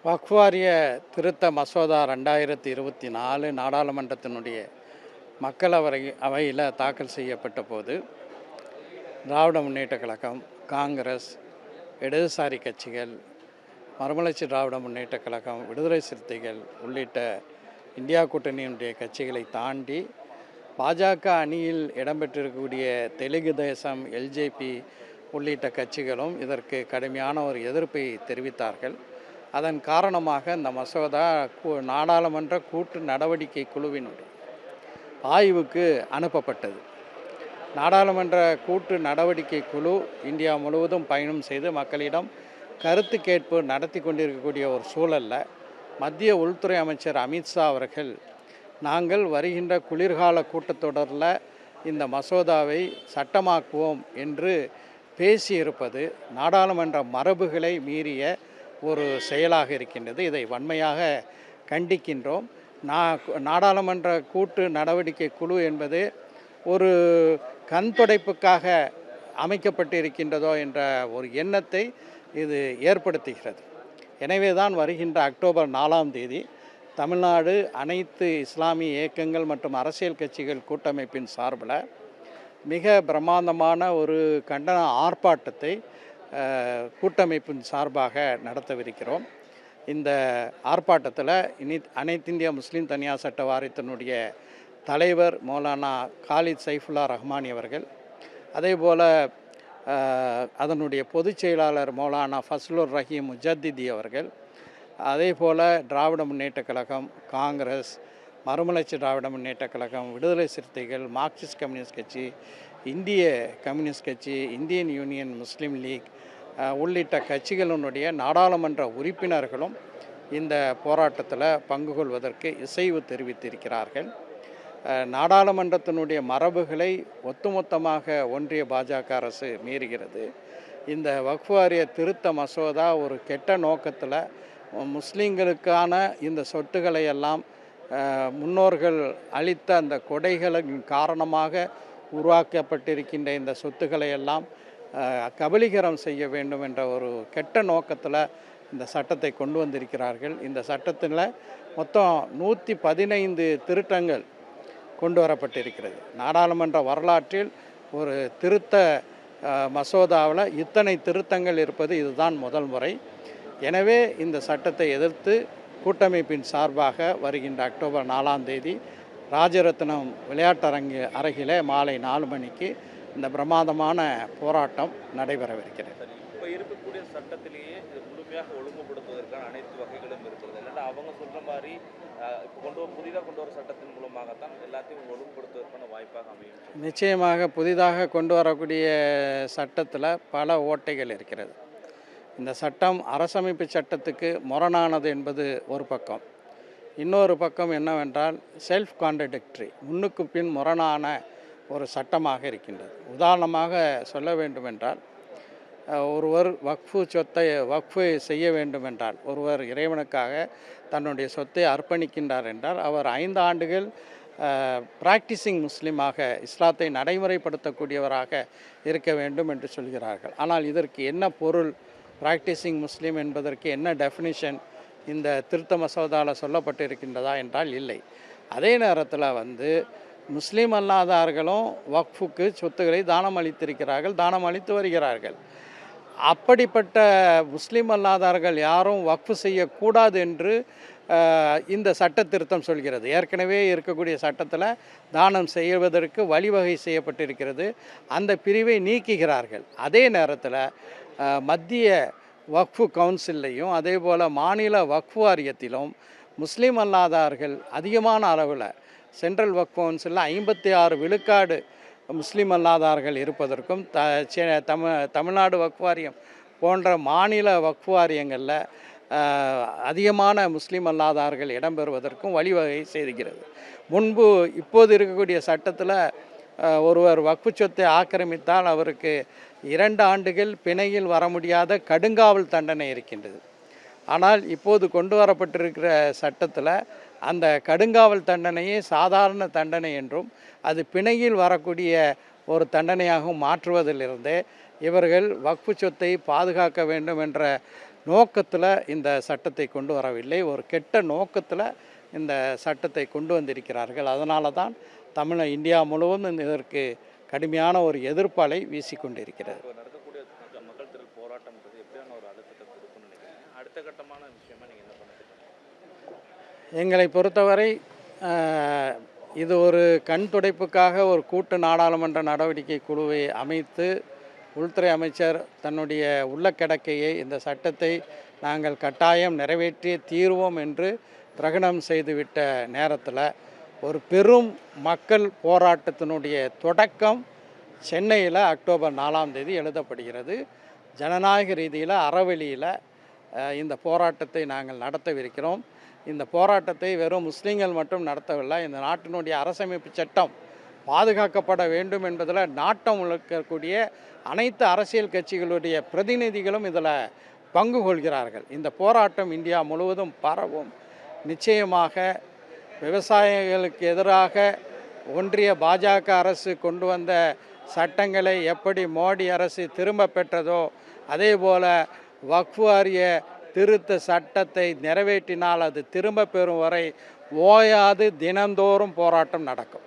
வக்ஃப் வாரிய திருத்த மசோதா 2024 நாடாளுமன்றத்தினுடைய மக்களவை அவையில் தாக்கல் செய்யப்பட்ட போது திராவிட முன்னேற்றக் கழகம், காங்கிரஸ், இடதுசாரி கட்சிகள், மறுமலர்ச்சி திராவிட முன்னேற்றக் கழகம், விடுதலை சிறுத்தைகள் உள்ளிட்ட இந்தியா கூட்டணியினுடைய கட்சிகளை தாண்டி பாஜக அணியில் இடம்பெற்றிருக்கக்கூடிய தெலுங்கு தேசம், எல்ஜேபி உள்ளிட்ட கட்சிகளும் இதற்கு கடுமையான ஒரு எதிர்ப்பை தெரிவித்தார்கள். அதன் காரணமாக இந்த மசோதா நாடாளுமன்ற கூட்டு நடவடிக்கை குழுவினுடைய ஆய்வுக்கு அனுப்பப்பட்டது. நாடாளுமன்ற கூட்டு நடவடிக்கை குழு இந்தியா முழுவதும் பயணம் செய்து மக்களிடம் கருத்து கேட்பு நடத்தி கொண்டிருக்கக்கூடிய ஒரு சூழலில் மத்திய உள்துறை அமைச்சர் அமித்ஷா அவர்கள் நாங்கள் வருகின்ற குளிர்கால கூட்டத்தொடரில் இந்த மசோதாவை சட்டமாக்குவோம் என்று பேசியிருப்பது நாடாளுமன்ற மரபுகளை மீறிய ஒரு செயலாக இருக்கின்றது. இதை வன்மையாக கண்டிக்கின்றோம். நாடாளுமன்ற கூட்டு நடவடிக்கை குழு என்பது ஒரு கண் துடைப்புக்காக அமைக்கப்பட்டிருக்கின்றதோ என்ற ஒரு எண்ணத்தை இது ஏற்படுத்துகிறது. எனவே தான் வருகின்ற அக்டோபர் 4ஆம் தேதி தமிழ்நாடு அனைத்து இஸ்லாமிய இயக்கங்கள் மற்றும் அரசியல் கட்சிகள் கூட்டமைப்பின் சார்பில் மிக பிரம்மாண்டமான ஒரு கண்டன ஆர்ப்பாட்டத்தை கூட்டமைப்பின் சார்பாக நடத்தவிருக்கிறோம். இந்த ஆர்ப்பாட்டத்தில் அனைத்திந்திய முஸ்லீம் தனியார் சட்ட வாரியத்தினுடைய தலைவர் மௌலானா காலித் சைஃபுல்லா ரஹ்மானி அவர்கள், அதேபோல் அதனுடைய பொதுச் செயலாளர் மௌலானா ஃபஸ்லுர் ரஹீம் முஜத்திதி அவர்கள், அதேபோல் திராவிட முன்னேற்றக் கழகம், காங்கிரஸ், மறுமலர்ச்சி திராவிட முன்னேற்றக் கழகம், விடுதலை சிறுத்தைகள், மார்க்சிஸ்ட் கம்யூனிஸ்ட் கட்சி, இந்திய கம்யூனிஸ்ட் கட்சி, இந்தியன் யூனியன் முஸ்லீம் லீக் உள்ளிட்ட கட்சிகளினுடைய நாடாளுமன்ற உறுப்பினர்களும் இந்த போராட்டத்தில் பங்கு கொள்வதற்கு இசைவு தெரிவித்திருக்கிறார்கள். நாடாளுமன்றத்தினுடைய மரபுகளை ஒட்டுமொத்தமாக ஒன்றிய பாஜக அரசு மீறுகிறது. இந்த வக்ஃப் வாரிய திருத்த மசோதா ஒரு கெட்ட நோக்கத்தில் முஸ்லீம்களுக்கான இந்த சொத்துக்களை எல்லாம் முன்னோர்கள் அளித்த அந்த கொடைகளின் காரணமாக உருவாக்கப்பட்டிருக்கின்ற இந்த சொத்துக்களை எல்லாம் கபலீகரம் செய்ய வேண்டும் என்ற ஒரு கெட்ட நோக்கத்தில் இந்த சட்டத்தை கொண்டு வந்திருக்கிறார்கள். இந்த சட்டத்தில் மொத்தம் 115 திருத்தங்கள் கொண்டு வரப்பட்டிருக்கிறது. நாடாளுமன்ற வரலாற்றில் ஒரு திருத்த மசோதாவில் இத்தனை திருத்தங்கள் இருப்பது இதுதான் முதல் முறை. எனவே இந்த சட்டத்தை எதிர்த்து கூட்டமைப்பின் சார்பாக வருகின்ற அக்டோபர் 4ஆம் தேதி ராஜரத்னம் விளையாட்டரங்கிலே மாலை 4 மணிக்கு இந்த பிரமாதமான போராட்டம் நடைபெறவிருக்கிறது. இப்போ இருக்கக்கூடிய சட்டத்திலேயே இது முழுமையாக ஒழுங்குபடுத்துவதற்கான அனைத்து வகைகளும் இருக்கிறது. இல்லைன்னா அவங்க சொல்கிற மாதிரி இப்போ புதிதாக கொண்டு வர சட்டத்தின் மூலமாகத்தான் எல்லாத்தையும் ஒழுங்குபடுத்துவதற்கான வாய்ப்பாக அமையும். நிச்சயமாக புதிதாக கொண்டு வரக்கூடிய சட்டத்தில் பல ஓட்டைகள் இருக்கிறது. இந்த சட்டம் அரசமைப்பு சட்டத்துக்கு முரணானது என்பது ஒரு பக்கம். இன்னொரு பக்கம் என்னவென்றால் செல்ஃப் கான்ட்ரடிக்டரி, முன்னுக்கு பின் முரணான ஒரு சட்டமாக இருக்கின்றது. உதாரணமாக சொல்ல வேண்டுமென்றால், ஒருவர் வக்ஃபு செய்ய வேண்டுமென்றால், ஒருவர் இறைவனுக்காக தன்னுடைய சொத்தை அர்ப்பணிக்கின்றார் என்றால் அவர் 5 ஆண்டுகள் பிராக்டிசிங் முஸ்லீமாக, இஸ்லாத்தை நடைமுறைப்படுத்தக்கூடியவராக இருக்க வேண்டும் என்று சொல்கிறார்கள். ஆனால் இதற்கு என்ன பொருள்? பிராக்டிசிங் முஸ்லீம் என்பதற்கு என்ன டெஃபினிஷன் இந்த திருத்த மசோதாவில் சொல்லப்பட்டிருக்கின்றதா என்றால் இல்லை. அதே நேரத்தில் முஸ்லீம் அல்லாதார்களும் வக்ஃபுக்கு சொத்துக்களை தானம் அளித்திருக்கிறார்கள், தானம் அளித்து வருகிறார்கள். அப்படிப்பட்ட முஸ்லீம் அல்லாதார்கள் யாரும் வக்ஃபு செய்யக்கூடாது என்று இந்த சட்ட திருத்தம் சொல்கிறது. ஏற்கனவே இருக்கக்கூடிய சட்டத்தில் தானம் செய்வதற்கு வழிவகை செய்யப்பட்டிருக்கிறது. அந்த பிரிவை நீக்குகிறார்கள். அதே நேரத்தில் மத்திய வக்ஃபு கவுன்சிலையும் அதே போல் மாநில வக்ஃபு வாரியத்திலும் முஸ்லீம் அல்லாதார்கள் அதிகமான அளவில் சென்ட்ரல் வக்ஃப் கவுன்சிலில் 56 விழுக்காடு முஸ்லீம் அல்லாதார்கள் இருப்பதற்கும் தமிழ்நாடு வக்ஃப் வாரியம் போன்ற மாநில வக்ஃப் வாரியங்களில் அதிகமான முஸ்லீம் அல்லாதார்கள் இடம்பெறுவதற்கும் வழிவகை செய்கிறது. இப்போது இருக்கக்கூடிய சட்டத்தில் ஒருவர் வக்ஃபு சொத்தை ஆக்கிரமித்தால் அவருக்கு 2 ஆண்டுகள் பிணையில் வர முடியாத கடுங்காவல் தண்டனை இருக்கின்றது. ஆனால் இப்போது கொண்டு வரப்பட்டிருக்கிற சட்டத்தில் அந்த கடுங்காவல் தண்டனையை சாதாரண தண்டனை என்றும் அது பிணையில் வரக்கூடிய ஒரு தண்டனையாகவும் மாற்றுவதிலிருந்து இவர்கள் வக்ஃபு சொத்தை பாதுகாக்க வேண்டும் என்ற நோக்கத்தில் இந்த சட்டத்தை கொண்டு வரவில்லை, ஒரு கெட்ட நோக்கத்தில் இந்த சட்டத்தை கொண்டு வந்திருக்கிறார்கள். அதனால தான் இந்தியா முழுவதும் இதற்கு கடுமையான ஒரு எதிர்ப்பாலை வீசிக்கொண்டிருக்கிறது. இப்போ நடக்கக்கூடிய மக்கள் திரள் போராட்டம்ன்றது எப்படியான ஒரு அழுத்தத்தை கொடுக்கும்னு நினைக்கிறீங்க? அடுத்த கட்டமான விஷயமா நீங்கள் என்ன பண்ணுறீங்க? எங்களை பொறுத்தவரை இது ஒரு கண் துடைப்புக்காக ஒரு கூட்டு நாடாளுமன்ற நடவடிக்கை குழுவை அமைத்து உள்துறை அமைச்சர் தன்னுடைய உள்ள கிடக்கையை இந்த சட்டத்தை நாங்கள் கட்டாயம் நிறைவேற்றிய தீர்வோம் என்று பிரகடனம் செய்துவிட்ட நேரத்தில் ஒரு பெரும் மக்கள் போராட்டத்தினுடைய தொடக்கம் சென்னையில் அக்டோபர் 4ஆம் தேதி எழுதப்படுகிறது. ஜனநாயக ரீதியில் அறவழியில் இந்த போராட்டத்தை நாங்கள் நடத்தவிருக்கிறோம். இந்த போராட்டத்தை வெறும் முஸ்லீம்கள் மட்டும் நடத்தவில்லை, இந்த நாட்டினுடைய அரசமைப்பு சட்டம் பாதுகாக்கப்பட வேண்டும் என்பதில் நாட்டம் இருக்கக்கூடிய அனைத்து அரசியல் கட்சிகளுடைய பிரதிநிதிகளும் இதில் பங்கு கொள்கிறார்கள். இந்த போராட்டம் இந்தியா முழுவதும் பரவும். நிச்சயமாக விவசாயிகளுக்கு எதிராக ஒன்றிய பாஜக அரசு கொண்டு வந்த சட்டங்களை எப்படி மோடி அரசு திரும்ப பெற்றதோ அதே போல் வக்ஃப் வாரிய திருத்த சட்டத்தை நிறைவேற்றினால் அது திரும்ப பெறும் வரை ஓயாது தினந்தோறும் போராட்டம் நடக்கும்.